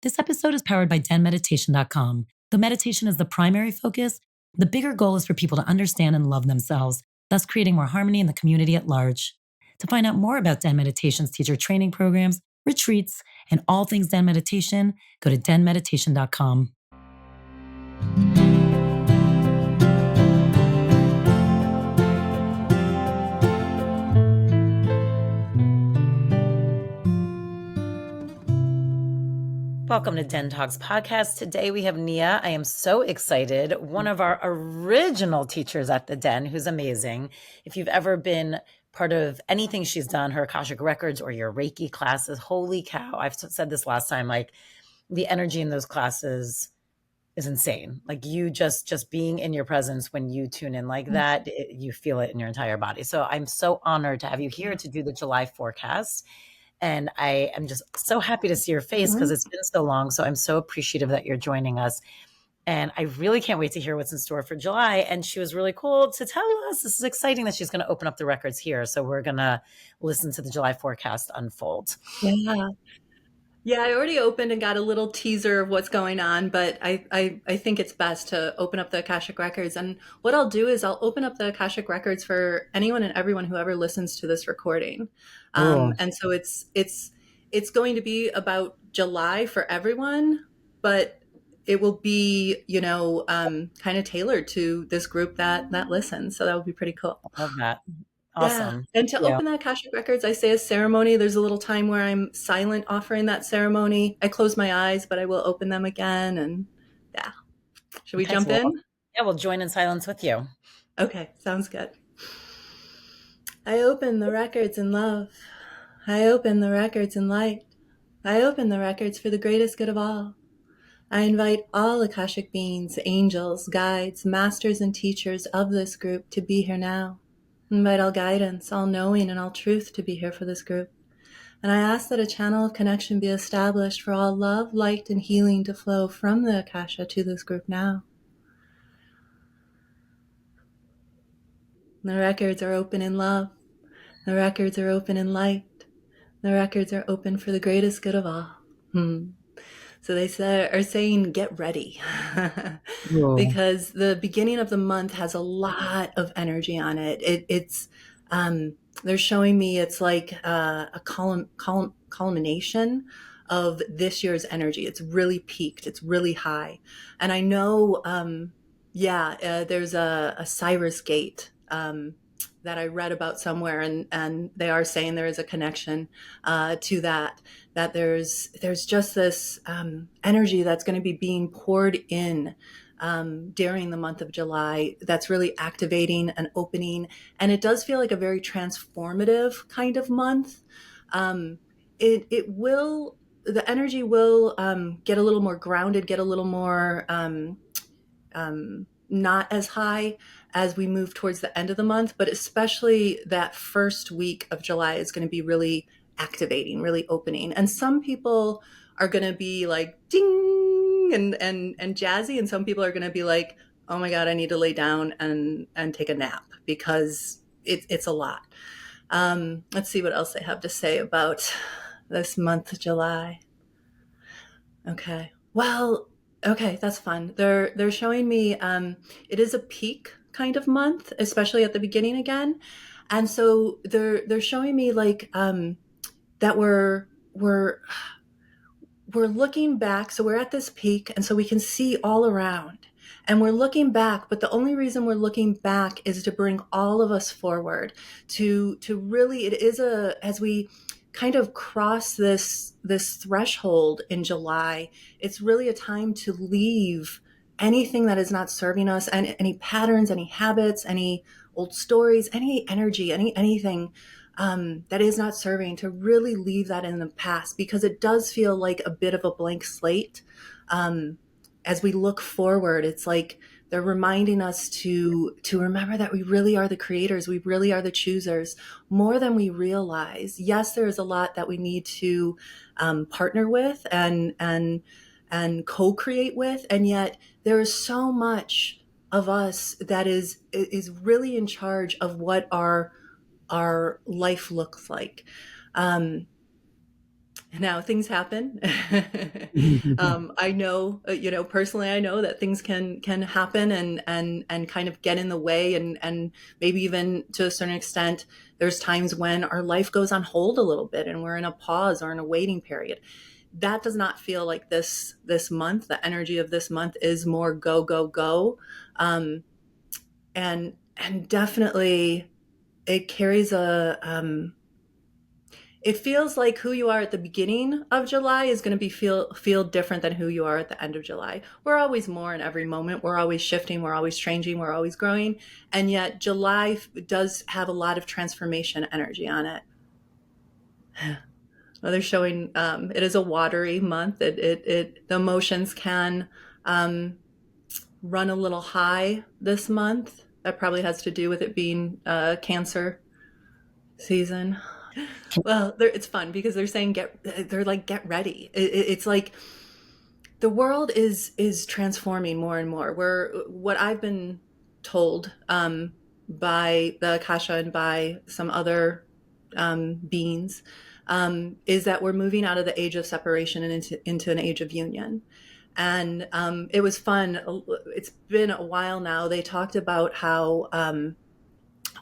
This episode is powered by denmeditation.com. Though meditation is the primary focus, the bigger goal is for people to understand and love themselves, thus creating more harmony in the community at large. To find out more about Den Meditation's teacher training programs, retreats, and all things Den Meditation, go to denmeditation.com. Welcome to Den Talks podcast. Today we have Nia. I am so excited. One of our original teachers at the Den, who's amazing. If you've ever been part of anything she's done, her Akashic Records or your Reiki classes, holy cow. I've said this last time, like the energy in those classes is insane. Like you just being in your presence when you tune in like that, you feel it in your entire body. So I'm so honored to have you here to do the July forecast. And I am just so happy to see your face because it's been so long. So I'm so appreciative that you're joining us. And I really can't wait to hear what's in store for July. And she was really cool to tell us. This is exciting that she's going to open up the records here. So we're going to listen to the July forecast unfold. Yeah, I already opened and got a little teaser of what's going on, but I think it's best to open up the Akashic Records. And what I'll do is I'll open up the Akashic Records for anyone and everyone who ever listens to this recording. And so it's going to be about July for everyone, but it will be, kind of tailored to this group that listens. So that would be pretty cool. I love that. Awesome. Yeah. And to open the Akashic Records, I say a ceremony. There's a little time where I'm silent offering that ceremony. I close my eyes, but I will open them again. And yeah. Should we jump in? Yeah, we'll join in silence with you. Okay, sounds good. I open the records in love. I open the records in light. I open the records for the greatest good of all. I invite all Akashic beings, angels, guides, masters, and teachers of this group to be here now. Invite all guidance, all knowing, and all truth to be here for this group. And I ask that a channel of connection be established for all love, light, and healing to flow from the Akasha to this group now. The records are open in love. The records are open in light. The records are open for the greatest good of all. So they are saying, get ready. Because the beginning of the month has a lot of energy on it. It's they're showing me it's like a culmination of this year's energy. It's really peaked. It's really high. And I know, there's a Cyrus gate that I read about somewhere, and they are saying there is a connection to that there's just this energy that's going to be being poured in during the month of July that's really activating and opening. And it does feel like a very transformative kind of month. The energy will get a little more grounded, get a little more not as high as we move towards the end of the month, but especially that first week of July is going to be really activating, really opening. And some people are going to be like ding and jazzy, and some people are going to be like, oh my God, I need to lay down and take a nap because it's a lot. Let's see what else they have to say about this month of July. Okay. Well, okay, that's fun. They're showing me it is a peak kind of month, especially at the beginning again. And so they're showing me like that we're looking back. So we're at this peak, and so we can see all around. And we're looking back, but the only reason we're looking back is to bring all of us forward to really, it is as we kind of cross this threshold in July, it's really a time to leave anything that is not serving us, and any patterns, any habits, any old stories, any energy, anything that is not serving, to really leave that in the past, because it does feel like a bit of a blank slate. As we look forward, it's like they're reminding us to remember that we really are the creators. We really are the choosers, more than we realize. Yes, there is a lot that we need to partner with and co-create with, and yet there is so much of us that is really in charge of what our life looks like. Now things happen. I know, personally, I know that things can happen and kind of get in the way, and maybe even to a certain extent, there's times when our life goes on hold a little bit, and we're in a pause or in a waiting period. That does not feel like this month. The energy of this month is more go go go, and definitely it carries it feels like who you are at the beginning of July is going to be feel different than who you are at the end of July. We're always more in every moment. We're always shifting. We're always changing. We're always growing. And yet July does have a lot of transformation energy on it. Well, they're showing it is a watery month. The emotions can run a little high this month. That probably has to do with it being Cancer season. Well, it's fun because they're saying they're like get ready. It's like the world is transforming more and more. What I've been told by the Akasha and by some other beings is that we're moving out of the age of separation and into an age of union. And it was fun. It's been a while now. They talked about how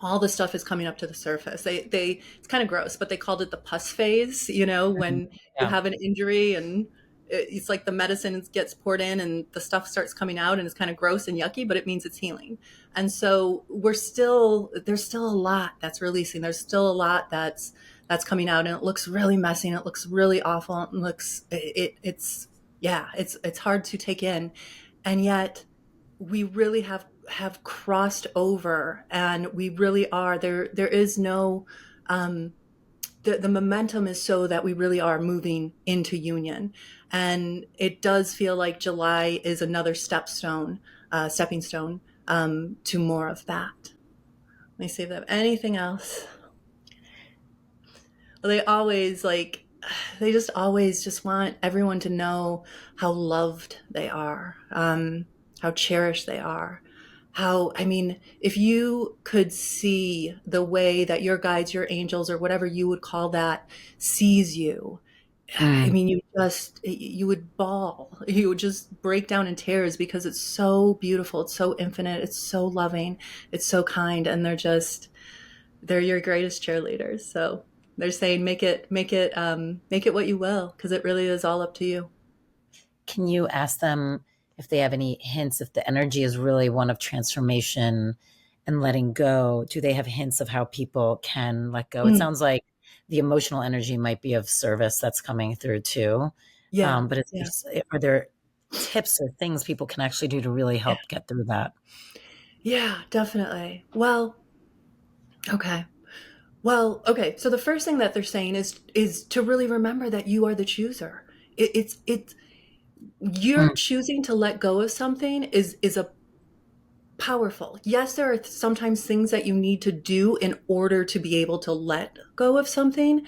all the stuff is coming up to the surface. They it's kind of gross, but they called it the pus phase, when you Yeah. have an injury and it's like the medicine gets poured in and the stuff starts coming out and it's kind of gross and yucky, but it means it's healing. And so there's still a lot that's releasing. There's still a lot that's coming out, and it looks really messy and it looks really awful. It looks it's yeah, it's hard to take in. And yet we really have crossed over, and we really are there is no the momentum is so that we really are moving into union. And it does feel like July is another stepping stone to more of that. Let me see if they have anything else. They always they just always just want everyone to know how loved they are, how cherished they are. How, I mean, if you could see the way that your guides, your angels, or whatever you would call that, sees you, I Mm. mean, you would bawl. You would just break down in tears because it's so beautiful. It's so infinite. It's so loving. It's so kind. And they're your greatest cheerleaders. So they're saying, make it what you will, because it really is all up to you. Can you ask them if they have any hints, if the energy is really one of transformation and letting go? Do they have hints of how people can let go? It Mm, sounds like the emotional energy might be of service that's coming through too. yeah, But yeah, are there tips or things people can actually do to really yeah, help get through that? yeah, definitely. Okay. Well, okay. So the first thing that they're saying is to really remember that you are the chooser. It's you're Mm, choosing to let go of something is a powerful. Yes, there are sometimes things that you need to do in order to be able to let go of something.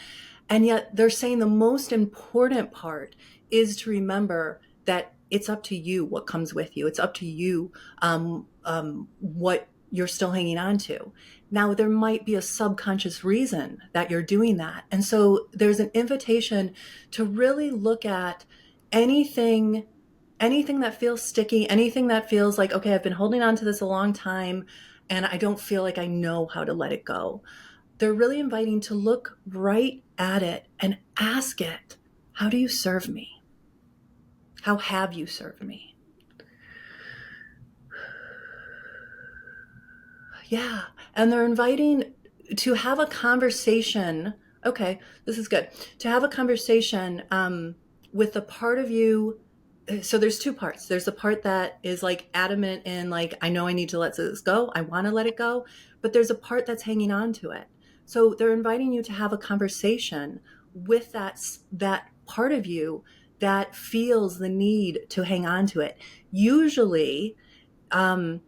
And yet they're saying the most important part is to remember that it's up to you what comes with you. It's up to you what you're still hanging on to. Now, there might be a subconscious reason that you're doing that. And so there's an invitation to really look at anything anything that feels sticky, anything that feels like, okay, I've been holding on to this a long time and I don't feel like I know how to let it go. They're really inviting to look right at it and ask it, how do you serve me? How have you served me? Yeah. And they're inviting to have a conversation. Okay, this is good. To have a conversation with the part of you. So there's two parts. There's the part that is like adamant and like, I know I need to let this go. I want to let it go. But there's a part that's hanging on to it. So they're inviting you to have a conversation with that part of you that feels the need to hang on to it. Usually, um,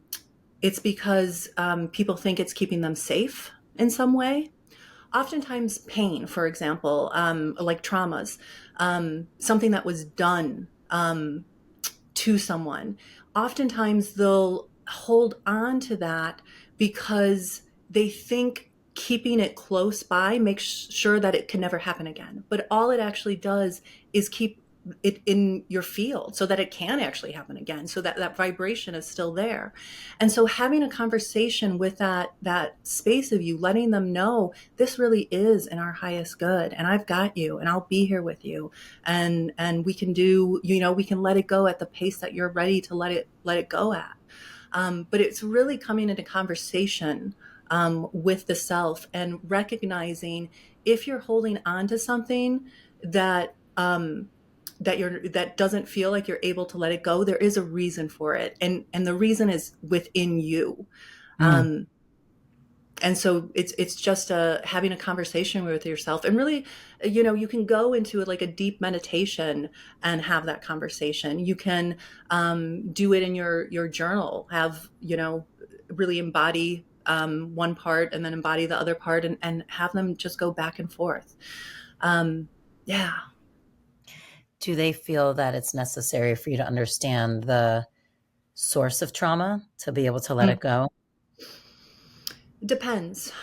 it's because people think it's keeping them safe in some way. Oftentimes, pain, for example, like traumas, something that was done to someone, oftentimes they'll hold on to that because they think keeping it close by makes sure that it can never happen again. But all it actually does is keep it in your field so that it can actually happen again, so that that vibration is still there. And so having a conversation with that space of you, letting them know this really is in our highest good, and I've got you, and I'll be here with you, and we can do, we can let it go at the pace that you're ready to let it go at. But it's really coming into conversation with the self and recognizing if you're holding on to something that that doesn't feel like you're able to let it go, there is a reason for it, and the reason is within you. Mm. Um, and so it's just having a conversation with yourself, and really, you can go into like a deep meditation and have that conversation. You can do it in your journal, have, really embody one part and then embody the other part, and have them just go back and forth. Yeah. Do they feel that it's necessary for you to understand the source of trauma to be able to let Mm. it go? Depends.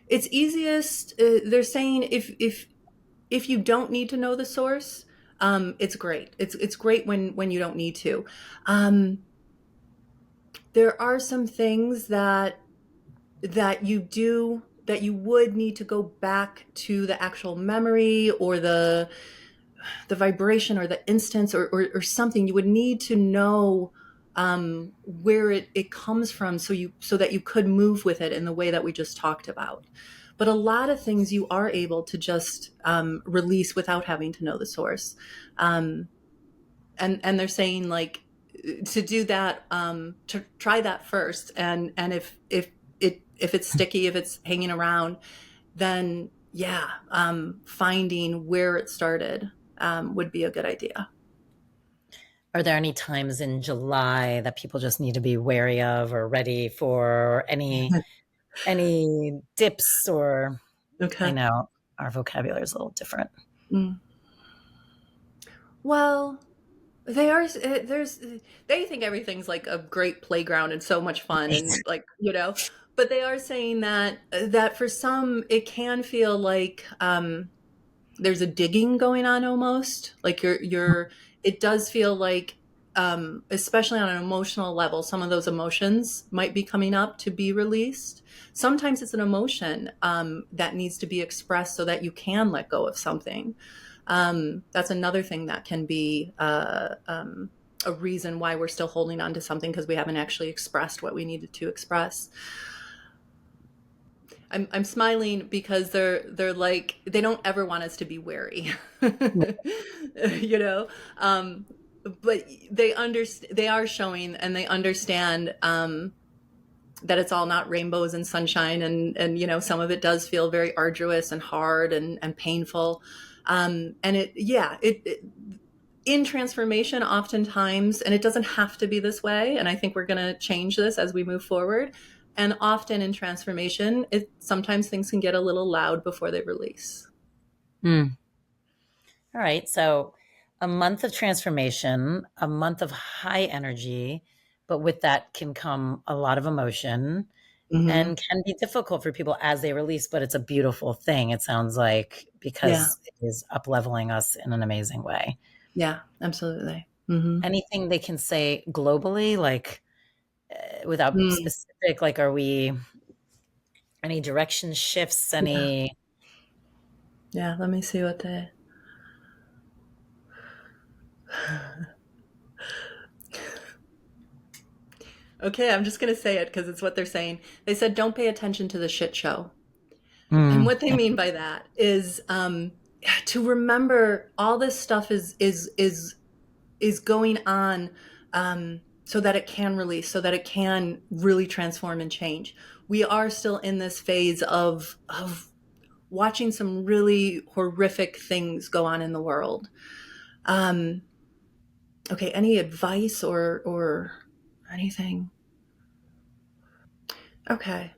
It's easiest. They're saying if you don't need to know the source, it's great. It's great when you don't need to. Um, there are some things that you would need to go back to the actual memory, or the vibration, or the instance, or something. You would need to know where it comes from, so that you could move with it in the way that we just talked about. But a lot of things you are able to just release without having to know the source. Um, and they're saying, like, to do that, to try that first, and if it's sticky, if it's hanging around, then yeah, finding where it started would be a good idea. Are there any times in July that people just need to be wary of or ready for any dips? Or I Okay. know our vocabulary is a little different. Mm. Well, they are. They think everything's like a great playground and so much fun, and, like, but they are saying that for some it can feel like there's a digging going on, almost like you're it does feel like, especially on an emotional level, some of those emotions might be coming up to be released. Sometimes it's an emotion that needs to be expressed so that you can let go of something. That's another thing that can be a reason why we're still holding on to something, because we haven't actually expressed what we needed to express. I'm smiling because they're like, they don't ever want us to be wary, you know. Um, but they are showing, and they understand that it's all not rainbows and sunshine, and some of it does feel very arduous and hard and painful. And it in transformation, oftentimes, and it doesn't have to be this way, and I think we're going to change this as we move forward. And often in transformation, sometimes things can get a little loud before they release. Mm. All right. So a month of transformation, a month of high energy, but with that can come a lot of emotion Hmm. and can be difficult for people as they release, but it's a beautiful thing, it sounds like, Yeah, because it is up leveling us in an amazing way. yeah, absolutely. Hmm. Anything they can say globally, like without Mm, specific, like, are we any direction shifts, yeah, any? yeah. Let me see what they. Okay, I'm just gonna say it because it's what they're saying. They said, "Don't pay attention to the shit show." And Mm, what they mean by that is, to remember all this stuff is going on, so that it can release, so that it can really transform and change. We are still in this phase of watching some really horrific things go on in the world. Um, okay, any advice or anything? Okay.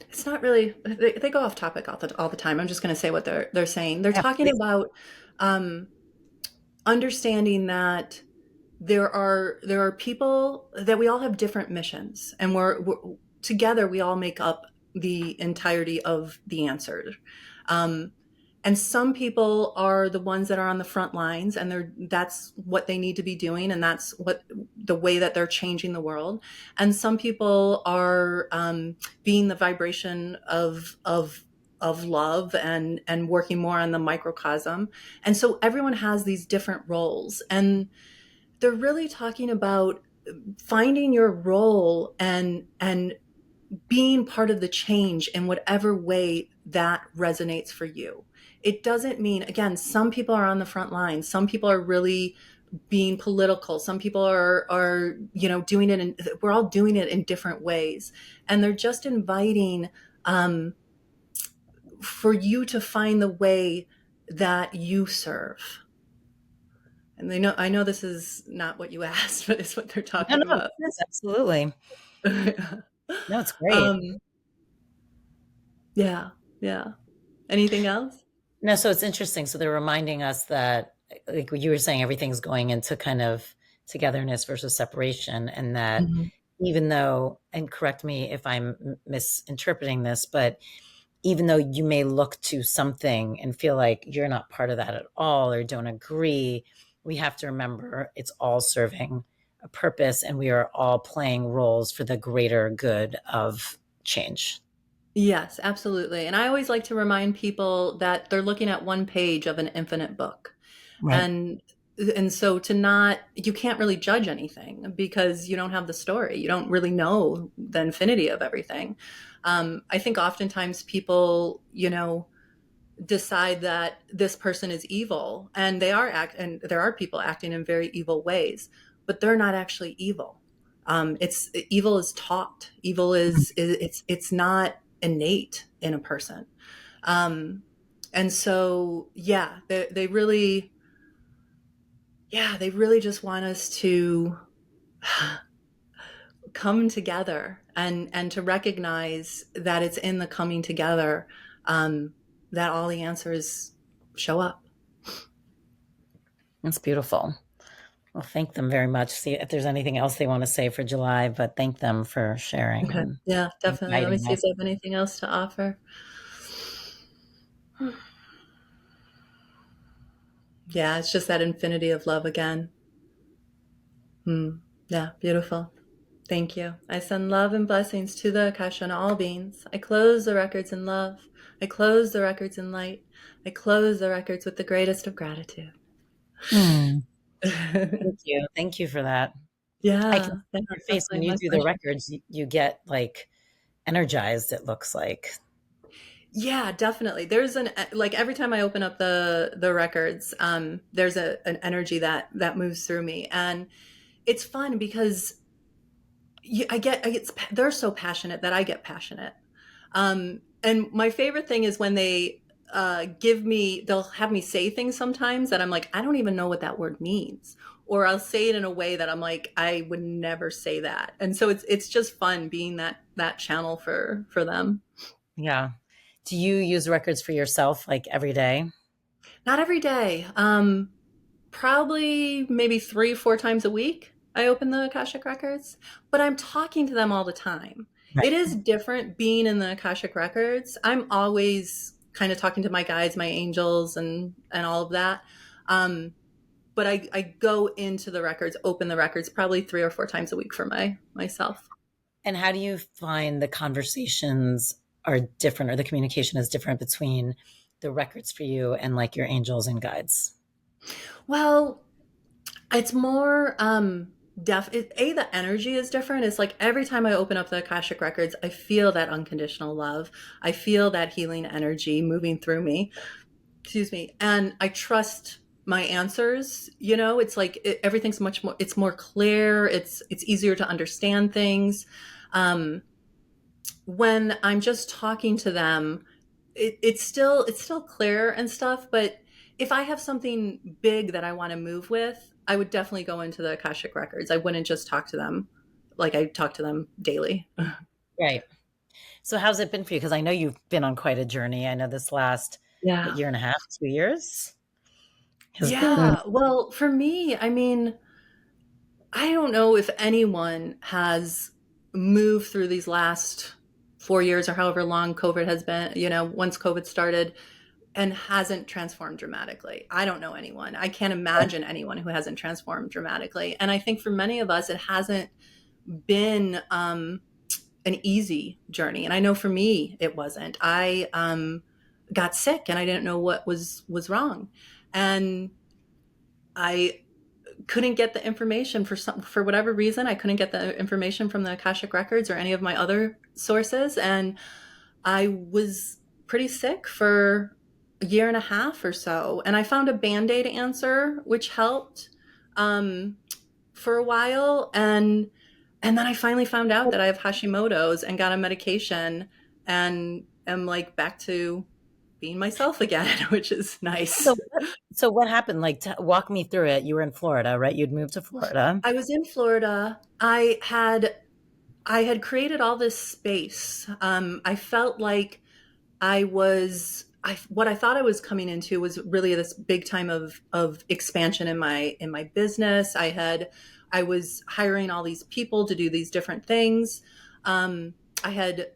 It's not really. They go off topic all the time. I'm just going to say what they're saying. They're yeah, talking please. about um, understanding that there are people, that we all have different missions, and together we all make up the entirety of the answer. Um, and some people are the ones that are on the front lines, and that's what they need to be doing, and that's what the way that they're changing the world. And some people are being the vibration of love and working more on the microcosm. And so everyone has these different roles, and they're really talking about finding your role and being part of the change in whatever way that resonates for you. It doesn't mean, again, some people are on the front line. Some people are really being political. Some people are, doing it. And we're all doing it in different ways. And they're just inviting for you to find the way that you serve. And I know this is not what you asked, but it's what they're No, talking no, about. yes, absolutely. No, it's great. um, yeah, yeah. Anything else? No, so it's interesting. So they're reminding us that, like what you were saying, everything's going into kind of togetherness versus separation, and that Mhm. even though, and correct me if I'm misinterpreting this, but even though you may look to something and feel like you're not part of that at all or don't agree, we have to remember it's all serving a purpose and we are all playing roles for the greater good of change. Yes, absolutely. And I always like to remind people that they're looking at one page of an infinite book. Right. And so to not you can't really judge anything because you don't have the story. You don't really know the infinity of everything. I think oftentimes people, decide that this person is evil, and and there are people acting in very evil ways, but they're not actually evil. It's evil is taught. Evil it's not innate in a person. um, and so they really just want us to come together and to recognize that it's in the coming together that all the answers show up. That's beautiful. Well, thank them very much. See if there's anything else they want to say for July, but thank them for sharing Okay. Yeah, and definitely. Let me guiding see if us. I have anything else to offer. Yeah, it's just that infinity of love again. Yeah, beautiful. Thank you. I send love and blessings to the Akasha and all beings. I close the records in love. I close the records in light. I close the records with the greatest of gratitude. Hmm. Thank you. Thank you for that. I can Yeah, see yeah, in your face when definitely you my do the pleasure. records, you get like energized, it looks like. Yeah, definitely. There's like every time I open up the records, there's an energy that moves through me, and it's fun because they're so passionate that I get passionate. And my favorite thing is when they'll have me say things sometimes that I'm like, I don't even know what that word means. Or I'll say it in a way that I'm like, I would never say that. And so it's just fun being that channel for them. Yeah. Do you use records for yourself like every day? Not every day. Probably maybe 3, 4 times a week I open the Akashic Records, but I'm talking to them all the time. It Right. is different being in the Akashic Records. I'm always kind of talking to my guides, my angels, and all of that. But I go into the records, open the records probably 3 or 4 times a week for myself. And how do you find the conversations are different or the communication is different between the records for you and like your angels and guides? Well, it's more the energy is different. It's like every time I open up the Akashic Records, I feel that unconditional love. I feel that healing energy moving through me. Excuse me. And I trust my answers. It's like everything's much more. It's more clear. It's easier to understand things. Um, when I'm just talking to them, it's still clear and stuff. But if I have something big that I want to move with, I would definitely go into the Akashic Records. I wouldn't just talk to them like I talk to them daily. Right. So how's it been for you? Because I know you've been on quite a journey. I know this last, what, Yeah. year and a half, 2 years has been. Yeah. Well, for me, I mean, I don't know if anyone has. move through these last 4 years or however long COVID has been, once COVID started, and hasn't transformed dramatically. I don't know anyone. I can't imagine anyone who hasn't transformed dramatically. And I think for many of us, it hasn't been an easy journey. And I know for me, it wasn't. I got sick and I didn't know what was wrong, and I couldn't get the information for whatever reason. I couldn't get the information from the Akashic Records or any of my other sources, and I was pretty sick for a year and a half or so. And I found a Band-Aid answer, which helped for a while. And then I finally found out that I have Hashimoto's and got a medication and am like back to being myself again, which is nice. So what happened? Like, walk me through it. You were in Florida, right? You'd moved to Florida. I was in Florida. I had created all this space. I felt like what I thought I was coming into was really this big time of expansion in my business. I was hiring all these people to do these different things. I had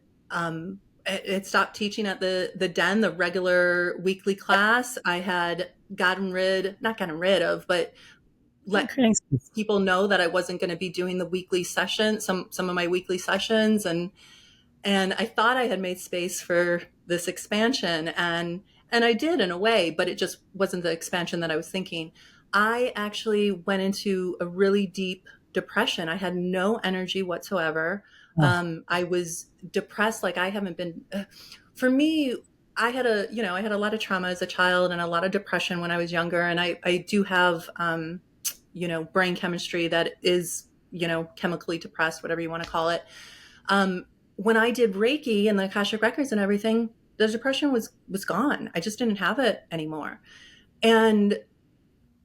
stopped teaching at the den, the regular weekly class. I had not gotten rid of, but let people know that I wasn't going to be doing the weekly session, some of my weekly sessions, and I thought I had made space for this expansion, and I did in a way, but it just wasn't the expansion that I was thinking. I actually went into a really deep depression. I had no energy whatsoever. Oh, I was depressed like I haven't been. For me, I had a lot of trauma as a child and a lot of depression when I was younger, and I do have brain chemistry that is chemically depressed, whatever you want to call it. When I did Reiki and the Akashic Records and everything, the depression was gone. I just didn't have it anymore. And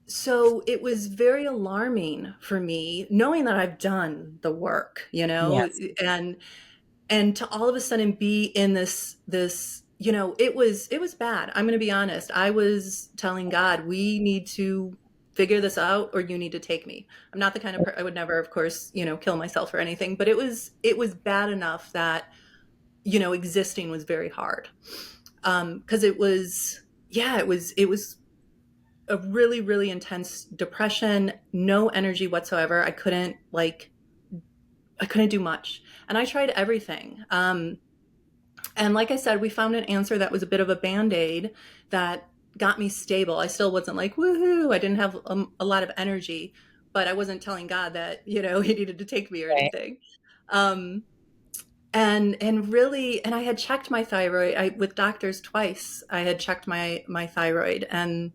so it was very alarming for me knowing that I've done the work, yes. and to all of a sudden be in this it was bad. I'm going to be honest. I was telling God, we need to figure this out or you need to take me. I'm not the kind of I would never, of course, kill myself or anything, but it was bad enough that existing was very hard. Because it was, yeah, it was a really, really intense depression, no energy whatsoever. I couldn't do much. And I tried everything. And like I said, we found an answer that was a bit of a Band-Aid that got me stable. I still wasn't like, woohoo. I didn't have a lot of energy, but I wasn't telling God that, he needed to take me or Right. anything. Um, and really, and I had checked my thyroid with doctors twice. I had checked my thyroid, and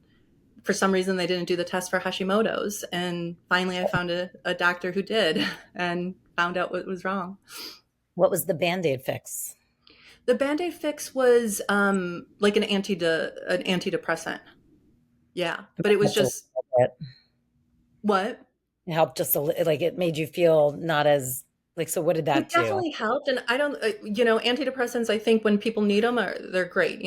for some reason they didn't do the test for Hashimoto's. And finally I found a doctor who did and found out what was wrong. What was the Band-Aid fix? The Band-Aid fix was like an antidepressant. Yeah. But it was Just a little just bit. what? It helped just like it made you feel not as like, so what did that It do? definitely helped. And I don't, antidepressants, I think when people need them, they're great.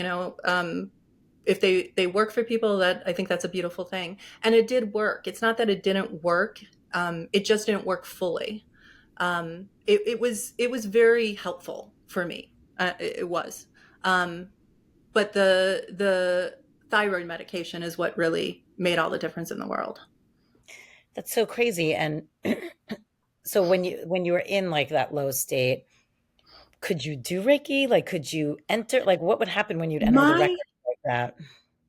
If they work for people, that I think that's a beautiful thing. And it did work. It's not that it didn't work. It just didn't work fully. It was very helpful for me. It was. But the thyroid medication is what really made all the difference in the world. That's so crazy. And so when you were in like that low state, could you do Reiki? Like, could you enter? Like, what would happen when you'd enter the My record like that?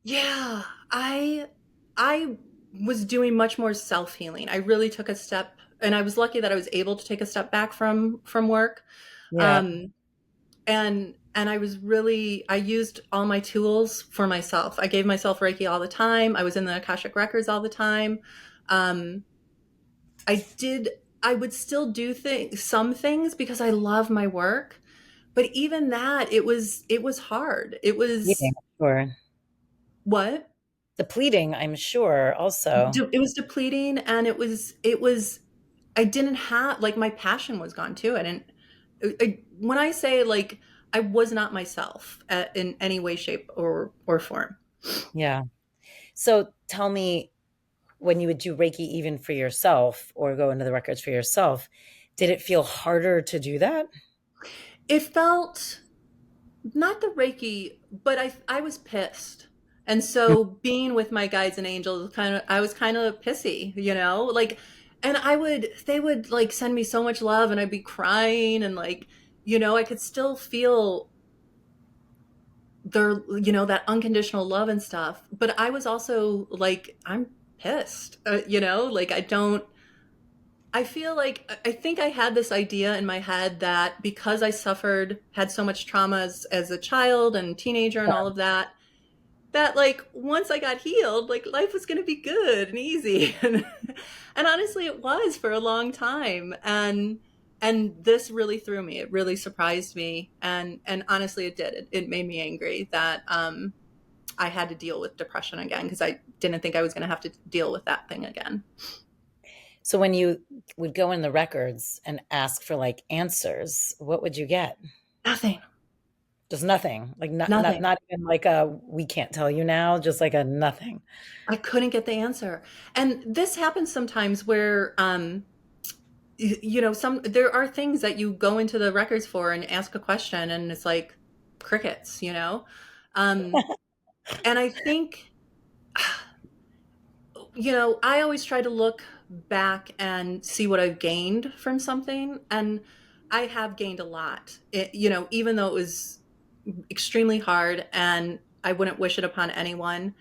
Yeah, I was doing much more self-healing. I really took a step, and I was lucky that I was able to take a step back from work. Yeah. Um and I used all my tools for myself. I gave myself Reiki all the time. I was in the Akashic Records all the time. Um I did I would still do some things because I love my work, but even that it was hard. It was Pleading, sure. what? Depleting, I'm sure, also. It was depleting, and it was I didn't have, like, my passion was gone too. When I say, like, I was not myself in any way, shape, or form. Yeah. So tell me, when you would do Reiki even for yourself or go into the records for yourself, Did it feel harder to do that? It felt not the Reiki, but I was pissed. And so being with my guides and angels, I was kind of pissy, like, and they would like send me so much love and I'd be crying and like, I could still feel their, that unconditional love and stuff. But I was also like, I'm pissed, like I feel like I think I had this idea in my head that because I had so much trauma as a child and teenager and all of that, that like once I got healed, like life was going to be good and easy. And honestly, it was for a long time. And this really threw me. It really surprised me. And honestly, it did. It made me angry that I had to deal with depression again because I didn't think I was going to have to deal with that thing again. So when you would go in the records and ask for like answers, what would you get? Nothing. Just nothing. Like not not Nothing. not even like a we can't tell you now, just like a nothing. I couldn't get the answer. And this happens sometimes where there are things that you go into the records for and ask a question and it's like crickets. Um and I think I always try to look back and see what I've gained from something, and I have gained a lot. Even though it was extremely hard and I wouldn't wish it upon anyone.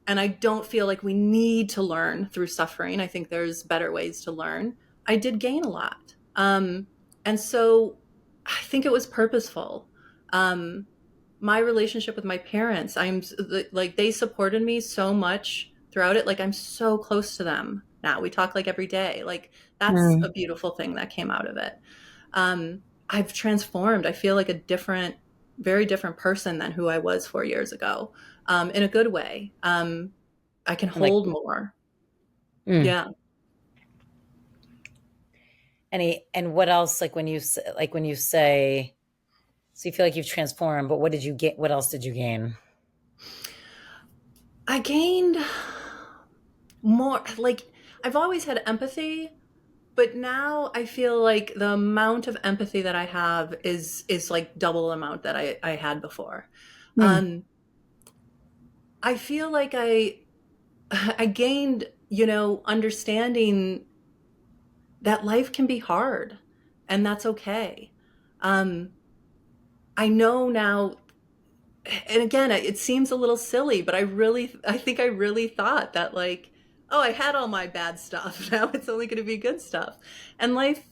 And I don't feel like we need to learn through suffering. I think there's better ways to learn. I did gain a lot. And so I think it was purposeful. Um, my relationship with my parents, like they supported me so much throughout it. Like I'm so close to them now. We talk like every day. Like that's a Mm. beautiful thing that came out of it. I've transformed. I feel like a very different person than who I was 4 years ago, in a good way. I can And like hold more. mm. Yeah. And what else like when you say so you feel like you've transformed, but what did you get? What else did you gain? I gained more, like, I've always had empathy, but now I feel like the amount of empathy that I have is like double the amount that I had before. Mm. Um, I feel like I gained, understanding that life can be hard and that's okay. Um, I know now, and again, it seems a little silly, but I think I really thought that like, oh, I had all my bad stuff. Now it's only going to be good stuff. And life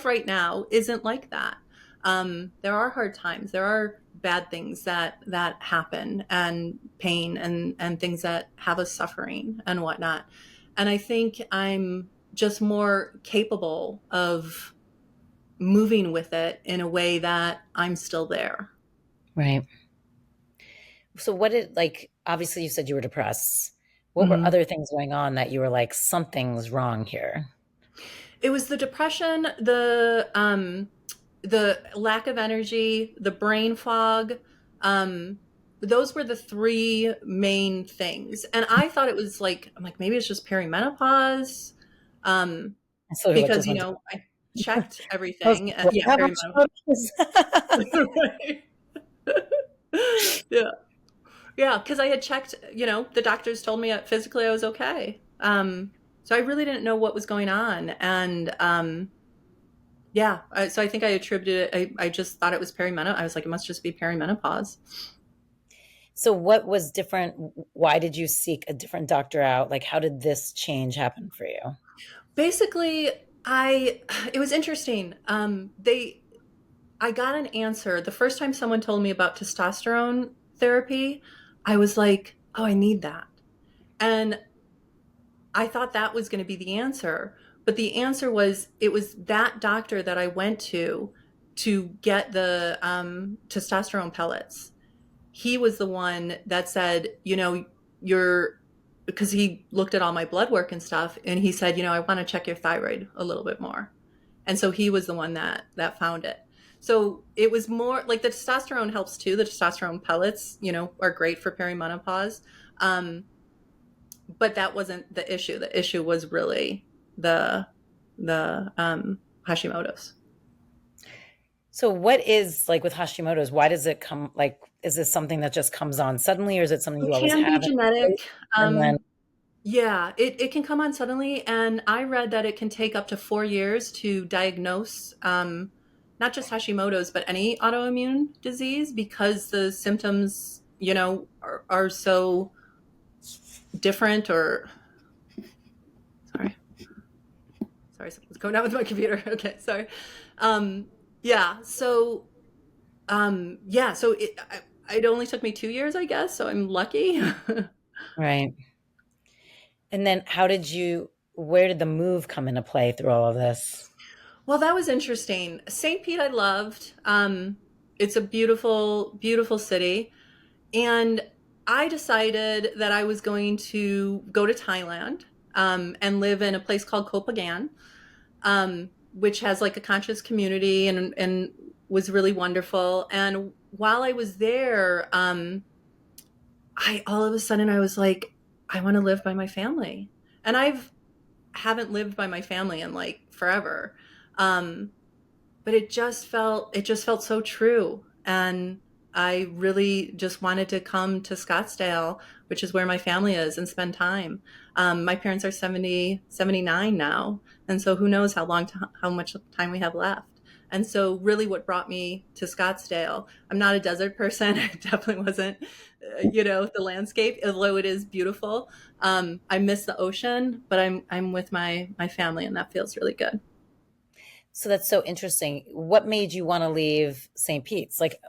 right now isn't like that. There are hard times. There are bad things that happen and pain and things that have us suffering and whatnot. And I think I'm just more capable of moving with it in a way that I'm still there. Right. So what did like obviously you said you were depressed. What were Mhm. other things going on that you were like something's wrong here? It was the depression, the lack of energy, the brain fog. Um, those were the three main things. And I thought it was like, I'm like, maybe it's just perimenopause. Um, So you're like because, just went to I checked most everything. people Yeah, have perimenopause. Hashimoto's. Right. Yeah. Yeah. Cause I had checked, the doctors told me physically I was okay. So I really didn't know what was going on. And, yeah. So I think I attributed it. I just thought it was perimenopause. I was like, it must just be perimenopause. So what was different? Why did you seek a different doctor out? Like how did this change happen for you? Basically, it was interesting. I got an answer the first time someone told me about testosterone therapy. I was like, oh, I need that. And I thought that was going to be the answer. But the answer was, it was that doctor that I went to get the testosterone pellets. He was the one that said, you're, because he looked at all my blood work and stuff, and he said, I want to check your thyroid a little bit more. And so he was the one that found it. So it was more like the testosterone helps too. The testosterone pellets, are great for perimenopause. But that wasn't the issue. The issue was really the the Hashimoto's. So what is like with Hashimoto's, why does it come like is this something that just comes on suddenly or is it something It you always can be have in genetic. place? And then Yeah, it can come on suddenly. And I read that it can take up to 4 years to diagnose not just Hashimoto's, but any autoimmune disease because the symptoms, are so different or, sorry, sorry, something's going on with my computer. Okay, sorry. Um, yeah, so, so it only took me 2 years, I guess. So I'm lucky. right. And then where did the move come into play through all of this? Well, that was interesting. St. Pete, I loved. It's a beautiful, beautiful city. And I decided that I was going to go to Thailand and live in a place called Koh Phangan, which has like a conscious community and was really wonderful. And while I was there, I all of a sudden I was like, I want to live by my family. And I've haven't lived by my family in like forever. Um, but it just felt so true, and I really just wanted to come to Scottsdale, which is where my family is, and spend time. My parents are 70, 79 now, and so who knows how much time we have left. And so really what brought me to Scottsdale, I'm not a desert person. I definitely wasn't, the landscape, although it is beautiful. I miss the ocean, but I'm with my family, and that feels really good. So that's so interesting. What made you want to leave St. Pete's? Like,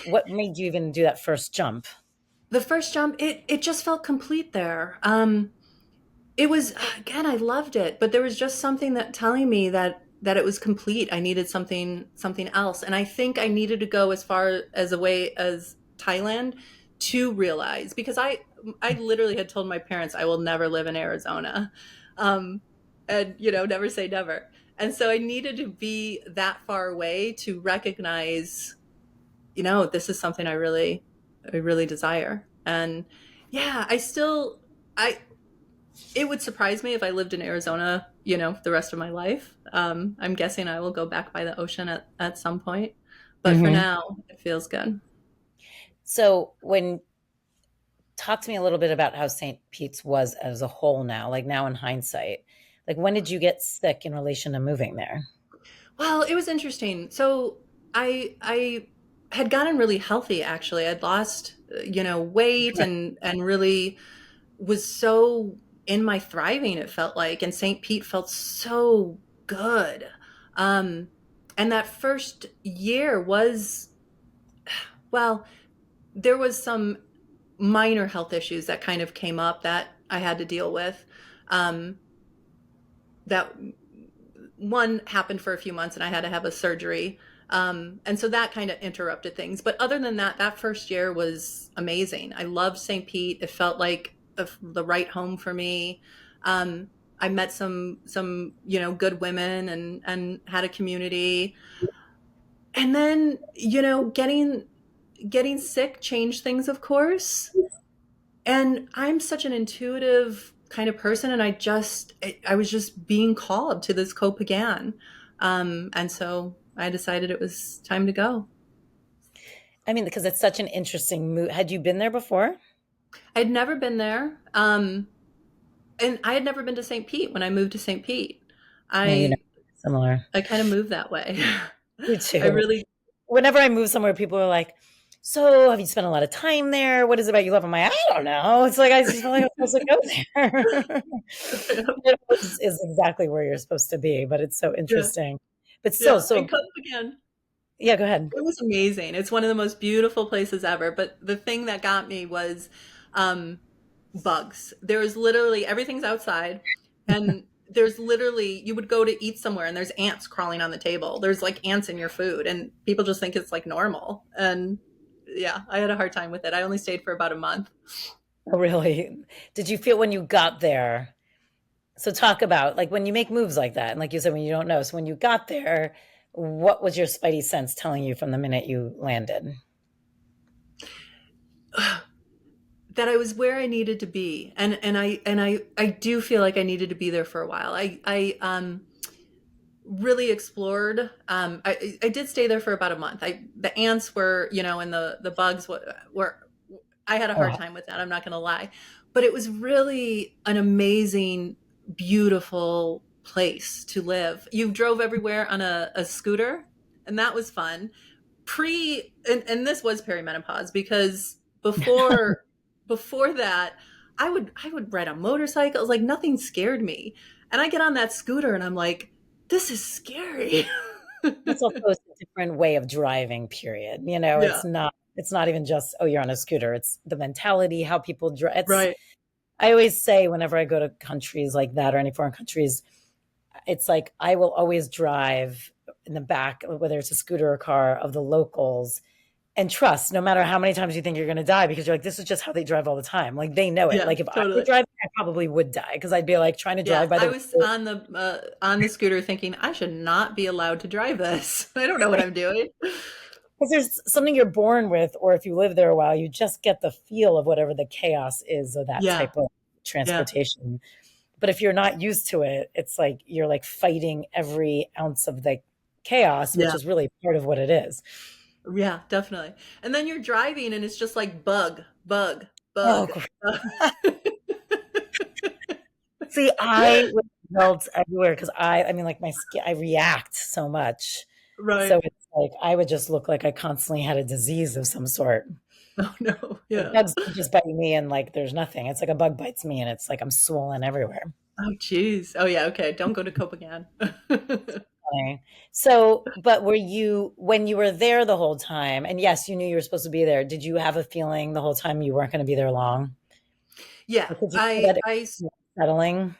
what made you even do that first jump? The first jump, it just felt complete there. It was, again, I loved it, but there was just something that telling me that it was complete. I needed something else, and I think I needed to go as far as away as Thailand to realize, because I literally had told my parents I will never live in Arizona, um, and never say never. And so I needed to be that far away to recognize, this is something I really desire. And yeah, I it would surprise me if I lived in Arizona, the rest of my life. I'm guessing I will go back by the ocean at some point, but for Hmm. now, it feels good. So when talk to me a little bit about how St. Pete's was as a whole now, like now in hindsight. Like when did you get sick in relation to moving there? Well, it was interesting. So I had gotten really healthy actually. I'd lost, weight and really was so in my thriving, it felt like, and St. Pete felt so good. Um, and that first year was, well, there was some minor health issues that kind of came up that I had to deal with. Um, that one happened for a few months and I had to have a surgery. And so that kind of interrupted things. But other than that, that first year was amazing. I loved St. Pete. It felt like the right home for me. I met some good women and had a community. And then getting sick changed things, of course. And I'm such an intuitive kind of person, and I was just being called to this Copagan, and so I decided it was time to go. I mean, because it's such an interesting move. Had you been there before? I'd never been there, and I had never been to St. Pete when I moved to St. Pete. Yeah, you know, I similar. I kind of moved that way. Me I too. really, Whenever I move somewhere, people are like, "So, have you spent a lot of time there? What is it about you love?" I'm like, "I don't know." It's like I just feel like I'm supposed to go there. It is exactly where you're supposed to be, but it's so yeah, interesting. But still, yeah, and so Copagan. yeah, go ahead. It was amazing. It's one of the most beautiful places ever. But the thing that got me was um, bugs. There was literally everything's outside, and there's literally you would go to eat somewhere and there's ants crawling on the table. There's like ants in your food, and people just think it's like normal. And yeah, I had a hard time with it. I only stayed for about a month. Oh, really? Did you feel when you got there? So talk about like when you make moves like that, and like you said, when you don't know. So when you got there, what was your spidey sense telling you from the minute you landed? That I was where I needed to be, and I do feel like I needed to be there for a while. I really explored. I did stay there for about a month. The ants were, and the bugs were, I had a hard Oh, time with that. I'm not going to lie, but it was really an amazing, beautiful place to live. You drove everywhere on a scooter, and that was fun. And this was perimenopause, because before that, I would ride a motorcycle. It was like nothing scared me. And I get on that scooter and I'm like, this is scary. it's also a different way of driving, period. Yeah, It's not even just, oh, you're on a scooter. It's the mentality, how people drive. right. I always say whenever I go to countries like that or any foreign countries, it's like I will always drive in the back, whether it's a scooter or car, of the locals, and trust no matter how many times you think you're going to die, because you're like, this is just how they drive all the time. Like they know it. Yeah, Like if I were totally. driving, I probably would die because I'd be like trying to Yeah, drive by I the was on the scooter thinking I should not be allowed to drive this. I don't know what I'm doing. because there's something you're born with, or if you live there a while, you just get the feel of whatever the chaos is of that Yeah, type of yeah, transportation. But if you're not used to it, it's like you're like fighting every ounce of the chaos, which yeah, is really part of what it is. yeah, definitely. And then you're driving and it's just like bug, bug, Oh, bug. see, I would melt everywhere because I mean, like my skin, I react so much. Right. So it's like I would just look like I constantly had a disease of some sort. Oh no. Like Yeah. bugs don't just bite me and like there's nothing. It's like a bug bites me and it's like I'm swollen everywhere. Oh geez. Oh yeah. Okay. Don't go to Copenhagen. Okay. So, but were you, when you were there the whole time, and yes, you knew you were supposed to be there, did you have a feeling the whole time you weren't going to be there long? Yeah. Or could you feel that it was settling?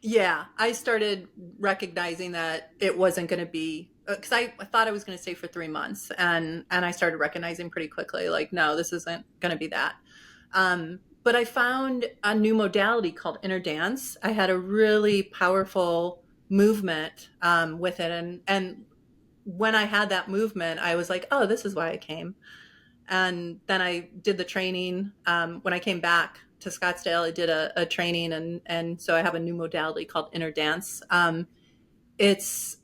Yeah, I started recognizing that it wasn't going to be, because I thought I was going to stay for 3 months, and I started recognizing pretty quickly, like, no, this isn't going to be that. But I found a new modality called inner dance. I had a really powerful movement with it, and when I had that movement, I was like, oh, this is why I came. And then I did the training. When I came back to Scottsdale, I did a training, and so I have a new modality called inner dance. It's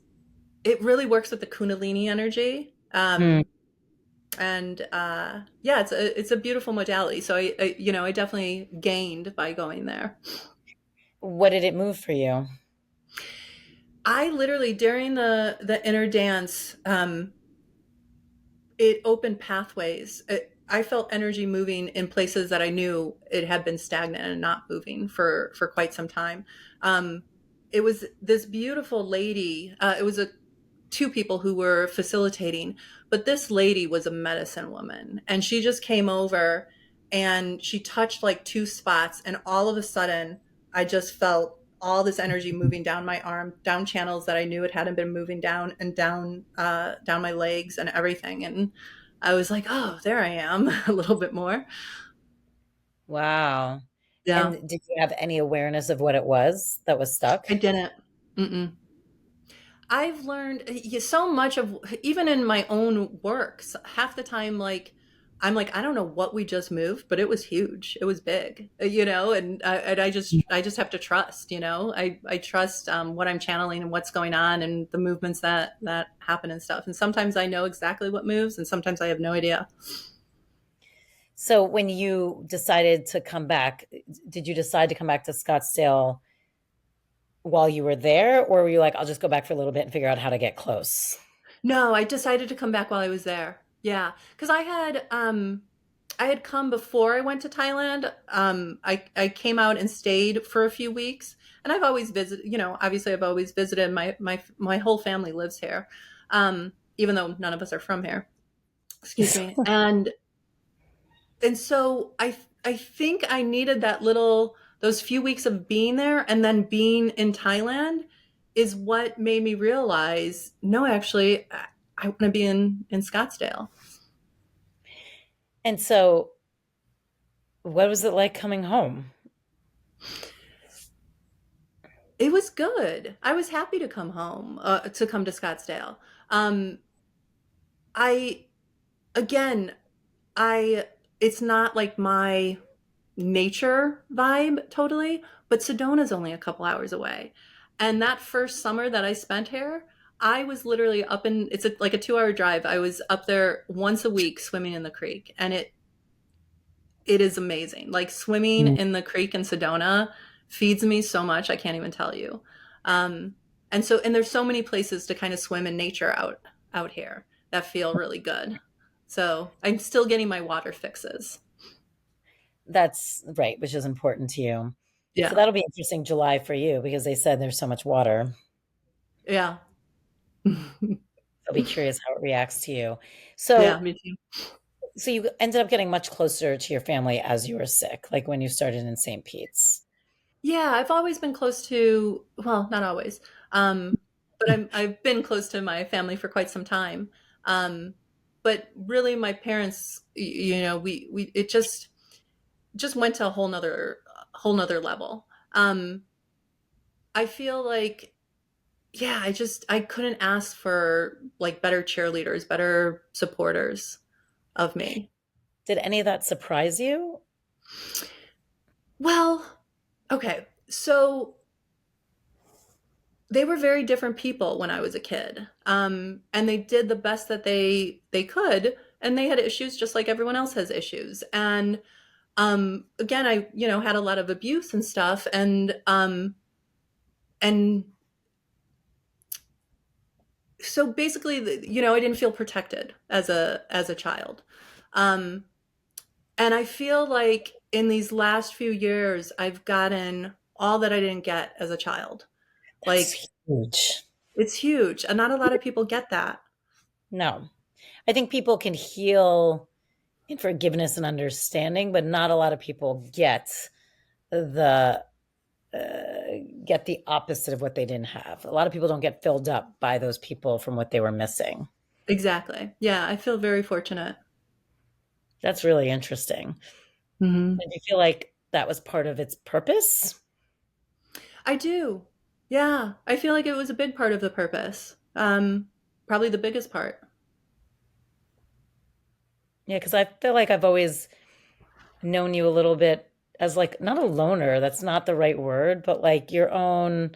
it really works with the Kundalini energy, Hmm. and yeah, it's a beautiful modality. So I definitely gained by going there. What did it move for you? I literally, during the inner dance, it opened pathways. I felt energy moving in places that I knew it had been stagnant and not moving for quite some time. Um, it was this beautiful lady. It was a two people who were facilitating, but this lady was a medicine woman, and she just came over and she touched like two spots, and all of a sudden I just felt all this energy moving down my arm, down channels that I knew it hadn't been moving down, and down my legs and everything. And I was like, oh, there I am, a little bit more. Wow. Yeah, And did you have any awareness of what it was that was stuck? I didn't. Mm-mm. I've learned so much of, even in my own works, half the time, like, I'm like, I don't know what we just moved, but it was huge. It was big, and I just have to trust, I trust what I'm channeling and what's going on and the movements that happen and stuff. And sometimes I know exactly what moves, and sometimes I have no idea. So when you decided to come back, did you decide to come back to Scottsdale while you were there, or were you like, I'll just go back for a little bit and figure out how to get close? No, I decided to come back while I was there. Yeah, because I had come before I went to Thailand. I came out and stayed for a few weeks, and I've always visited. Obviously, I've always visited. My whole family lives here, even though none of us are from here. Excuse me. And so I think I needed those few weeks of being there, and then being in Thailand is what made me realize, no, actually, I want to be in Scottsdale. And so what was it like coming home? It was good. I was happy to come home, to come to Scottsdale. Um, I again, I it's not like my nature vibe totally, but Sedona's only a couple hours away. And that first summer that I spent here, I was literally up in, like a 2 hour drive. I was up there once a week swimming in the creek. And it is amazing. Like swimming Mm. in the creek in Sedona feeds me so much. I can't even tell you. Um, and there's so many places to kind of swim in nature out here that feel really good. So I'm still getting my water fixes. That's right, which is important to you. So Yeah. that'll be interesting July for you because they said there's so much water. Yeah. I'll be curious how it reacts to you. Yeah, So, me too. so you ended up getting much closer to your family as you were sick, like when you started in St. Pete's. Yeah, I've always been close to, well, not always, but I've been close to my family for quite some time. Um, but really, my parents, we it just went to a whole nother level. I feel like, yeah, I couldn't ask for like better cheerleaders, better supporters of me. Did any of that surprise you? Well, okay, so they were very different people when I was a kid. And they did the best that they could, and they had issues just like everyone else has issues. And again, I had a lot of abuse and stuff, and so basically, I didn't feel protected as a child. Um, and I feel like in these last few years, I've gotten all that I didn't get as a child. Like, That's huge. it's huge, and not a lot of people get that. No, I think people can heal in forgiveness and understanding, but not a lot of people the get the opposite of what they didn't have. A lot of people don't get filled up by those people from what they were missing. Exactly. Yeah, I feel very fortunate. That's really interesting. Hmm. And you feel like that was part of its purpose? I do. Yeah, I feel like it was a big part of the purpose. Probably the biggest part. Yeah, because I feel like I've always known you a little bit as like not a loner, that's not the right word, but like your own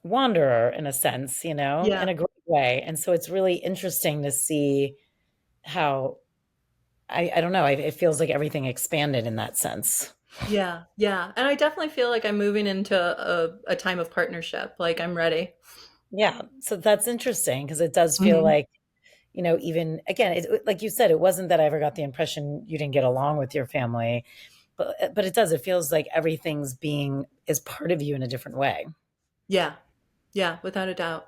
wanderer in a sense, in Yeah, a great way. And so it's really interesting to see how I don't know, it feels like everything expanded in that sense. yeah, yeah. And I definitely feel like I'm moving into a time of partnership. Like I'm ready. Yeah, so that's interesting because it does feel Hmm. like, even again, like you said, it wasn't that I ever got the impression you didn't get along with your family, but it does. It feels like everything's being is part of you in a different way. Yeah, yeah, without a doubt.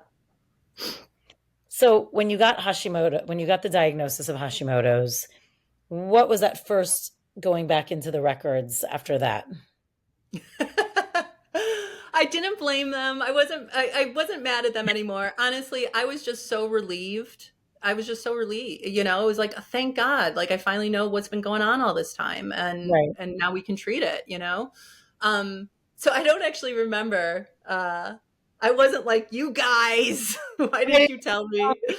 So when you got the diagnosis of Hashimoto's, what was that first going back into the records after that? I didn't blame them. I wasn't mad at them anymore. Honestly, I was just so relieved. I was just so relieved. It was like, thank God, like I finally know what's been going on all this time, and Right. and now we can treat it. So I don't actually remember. I wasn't like, you guys, why Why didn't didn't you tell you tell me? me?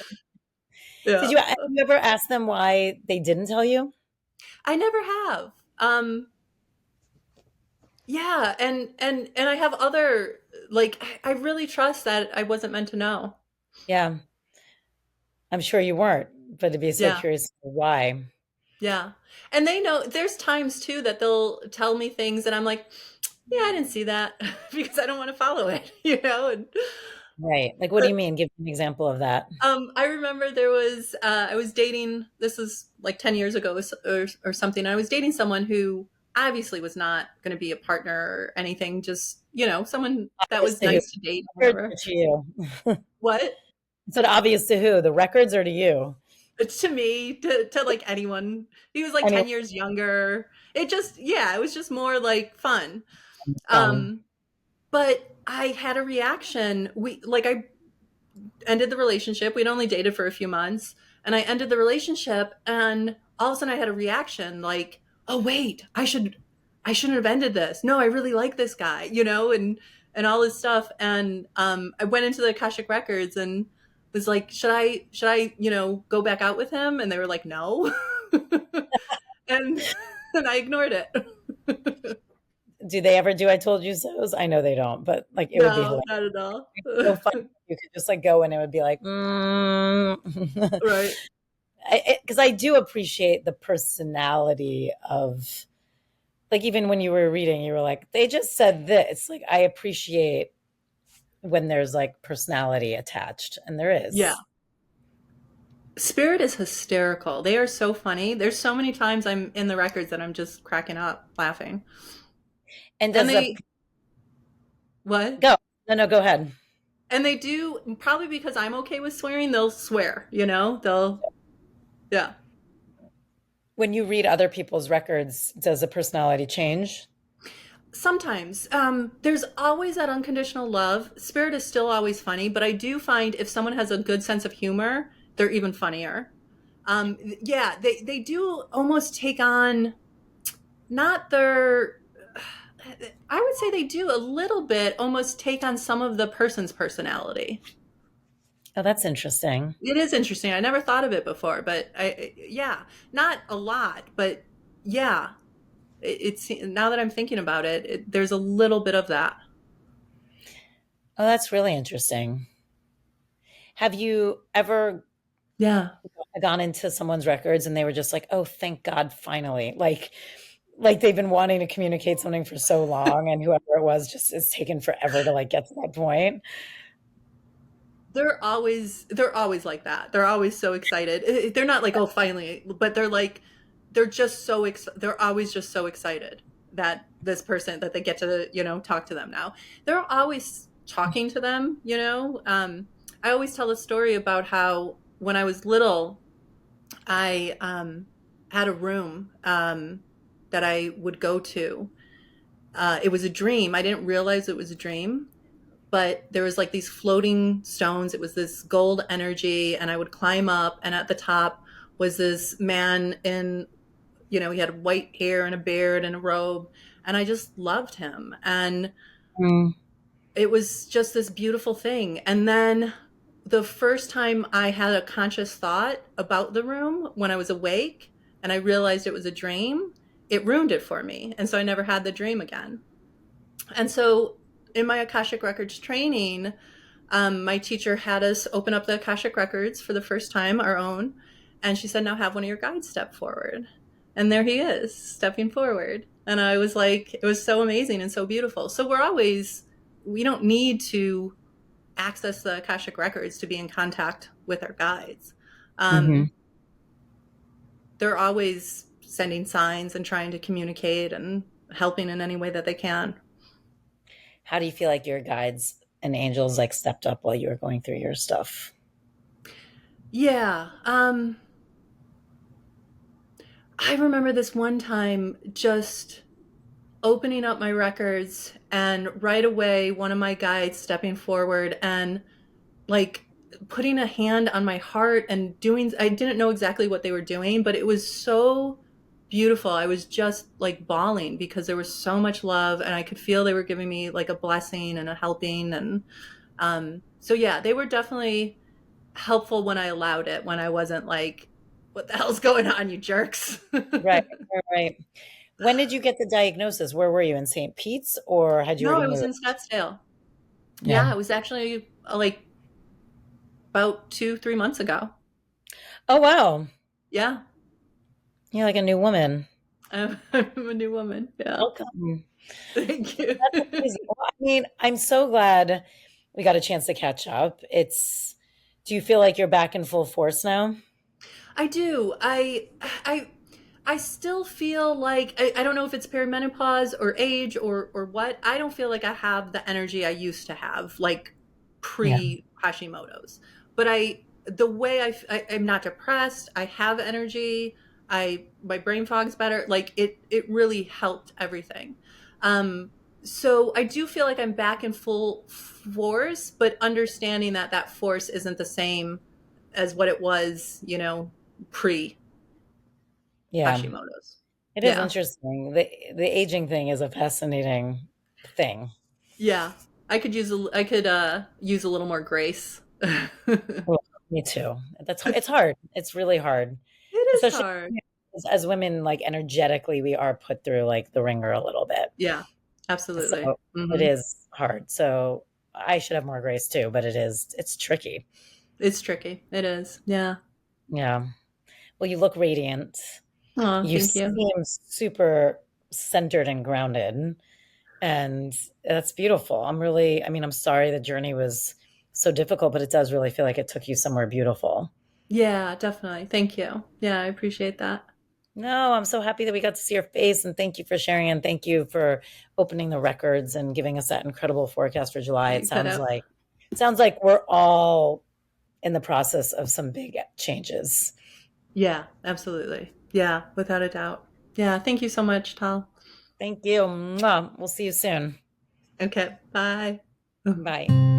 Yeah. Have you ever asked them why they didn't tell you? I never have. Yeah, and I have other, like, I really trust that I wasn't meant to know. Yeah, I'm sure you weren't, but to be so Yeah. curious why. Yeah. And they know there's times too that they'll tell me things and I'm like, yeah, I didn't see that because I don't want to follow it. And Right. Like, what do but you mean? Give me an example of that. I remember I was dating, this was like 10 years ago or something. And I was dating someone who obviously was not going to be a partner or anything, just, someone that Obvious was to who? nice to date, Records whatever. or to you? What? Is it obvious to who? The records or to you? It's to me, to like anyone. He was like Anyone 10 years younger. Yeah, it was just more like fun. fun. Um, But I had a reaction. I ended the relationship. We'd only dated for a few months, and I ended the relationship, and all of a sudden I had a reaction like, "Oh wait, I shouldn't have ended this. No, I really like this guy, and all this stuff." And I went into the Akashic Records and was like, "Should I go back out with him?" And they were like, "No," and and I ignored it. Do they ever do I told you so's? I know they don't, but like it would be No, hilarious. not at all. It's so funny. You could just like go and it would be like, mm. Right. Because I do appreciate the personality of, like, even when you were reading, you were like, they just said this. Like, I appreciate when there's like personality attached, and there Yeah. is. Spirit is hysterical. They are so funny. There's so many times I'm in the records that I'm just cracking up, laughing. And And does a they, what? go? No, no, go ahead. And they do, probably because I'm okay with swearing, they'll swear, They'll, yeah. When you read other people's records, does the personality change? Sometimes. There's always that unconditional love. Spirit is still always funny, but I do find if someone has a good sense of humor, they're even funnier. Yeah, they do almost take on not their. I would say they do a little bit almost take on some of the person's personality. Oh, that's interesting. It is interesting. I never thought of it before, but yeah, not a lot, but yeah, it's now that I'm thinking about it, there's a little bit of that. Oh, that's really interesting. Have you ever Yeah. gone into someone's records and they were just like, "Oh, thank God, finally!" Like they've been wanting to communicate something for so long, and whoever it was just it's taken forever to like get to that point. They're always like that. They're always so excited. They're not like, oh, finally, but they're like, they're always just so excited that this person that they get to talk to them now. They're always talking to them. I always tell a story about how when I was little, I had a room that I would go to. It was a dream. I didn't realize it was a dream, but there was like these floating stones. It was this gold energy, and I would climb up, and at the top was this man in, he had white hair and a beard and a robe, and I just loved him. And Mm. it was just this beautiful thing. And then the first time I had a conscious thought about the room when I was awake and I realized it was a dream, it ruined it for me. And so I never had the dream again. And so in my Akashic Records training, my teacher had us open up the Akashic Records for the first time, our own. And she said, now have one of your guides step forward. And there he is, stepping forward. And I was like, it was so amazing and so beautiful. So we don't need to access the Akashic Records to be in contact with our guides. Hmm. They're always sending signs and trying to communicate and helping in any way that they can. How do you feel like your guides and angels like stepped up while you were going through your stuff? Yeah. I remember this one time just opening up my records and right away one of my guides stepping forward and like putting a hand on my heart and doing, I didn't know exactly what they were doing, but it was so beautiful. I was just like bawling because there was so much love and I could feel they were giving me like a blessing and a helping. And so yeah, they were definitely helpful when I allowed it, when I wasn't like, what the hell's going on, you jerks? Right, right, right. When did you get the diagnosis? Where were you, in St. Pete's, or had you No, already I was moved? in Scottsdale. Yeah. Yeah, it was actually like about 2, 3 months ago. Oh wow, Yeah, you're like a new woman. I'm a new woman. Yeah, Welcome. thank you. That's amazing. Well, I mean, I'm so glad we got a chance to catch up. Do you feel like you're back in full force now? I do. I I still feel like I don't know if it's perimenopause or age or what. I don't feel like I have the energy I used to have, like Yeah. pre Hashimoto's. But the way I'm not depressed. I have energy. My brain fog's better. Like it really helped everything. So I do feel like I'm back in full force, but understanding that that force isn't the same as what it was, pre Yeah. Hashimoto's. It is Yeah. interesting. The aging thing is a fascinating thing. Yeah. I could use a little more grace. It Well, me too. It's hard. It's really hard. is Especially hard. as women, like energetically we are put through like the ringer a little bit. Yeah. Absolutely. So it Hmm. is hard. So I should have more grace too, but it's tricky. It's tricky. It is. Yeah. Yeah. Well, you look radiant. Oh, You thank you. seem super centered and grounded, and that's beautiful. I mean, I'm sorry the journey was so difficult, but it does really feel like it took you somewhere beautiful. Yeah, definitely. Thank you. Yeah, I appreciate that. No, I'm so happy that we got to see your face, and thank you for sharing, and thank you for opening the records and giving us that incredible forecast for July. You could have. It sounds like we're all in the process of some big changes. Yeah, absolutely. Yeah, without a doubt. Yeah, thank you so much, Tal. Thank you. Mwah. We'll see you soon. Okay, bye. Bye.